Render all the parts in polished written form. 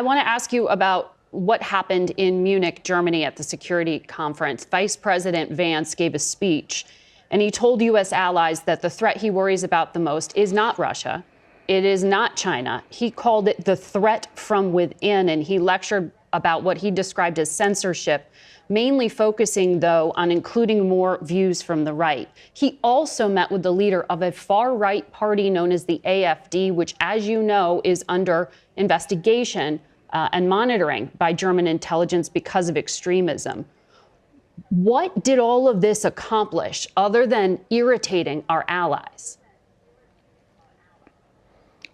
I want to ask you about what happened in Munich, Germany at the security conference. Vice President Vance gave a speech, and he told U.S. allies that the threat he worries about the most is not Russia. It is not China. He called it the threat from within, and he lectured about what he described as censorship, mainly focusing, though, on including more views from the right. He also met with the leader of a far-right party known as the AfD, which, as you know, is under investigation and monitoring by German intelligence because of extremism. What did all of this accomplish other than irritating our allies?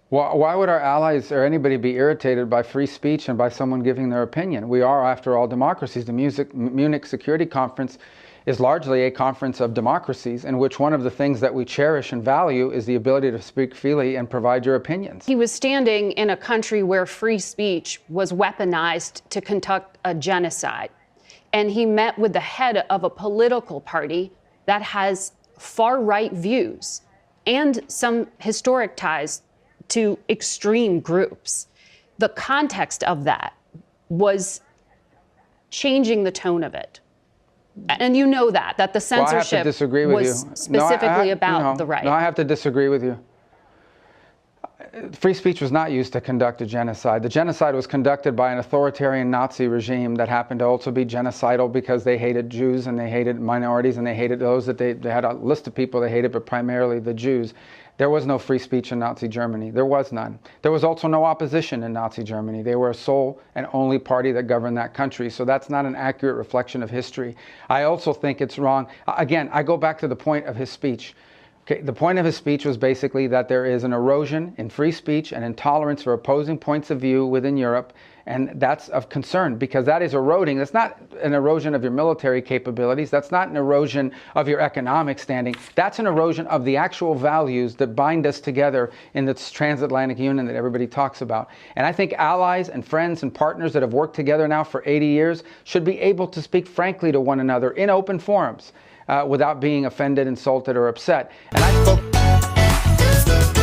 Well, why would our allies or anybody be irritated by free speech and by someone giving their opinion? We are, after all, democracies. The Munich Security Conference is largely a conference of democracies in which one of the things that we cherish and value is the ability to speak freely and provide your opinions. He was standing in a country where free speech was weaponized to conduct a genocide. And he met with the head of a political party that has far-right views and some historic ties to extreme groups. The context of that was changing the tone of it. And you know that the censorship was specifically about the right. No, I have to disagree with you. Free speech was not used to conduct a genocide. The genocide was conducted by an authoritarian Nazi regime that happened to also be genocidal because they hated Jews and they hated minorities and they hated those that they had a list of people they hated, but primarily the Jews. There was no free speech in Nazi Germany. There was none. There was also no opposition in Nazi Germany. They were a sole and only party that governed that country. So that's not an accurate reflection of history. I also think it's wrong. Again, I go back to the point of his speech. Okay, the point of his speech was basically that there is an erosion in free speech and intolerance for opposing points of view within Europe, and that's of concern because that is eroding. That's not an erosion of your military capabilities. That's not an erosion of your economic standing. That's an erosion of the actual values that bind us together in this transatlantic union that everybody talks about. And I think allies and friends and partners that have worked together now for 80 years should be able to speak frankly to one another in open forums. Without being offended, insulted, or upset. And I spoke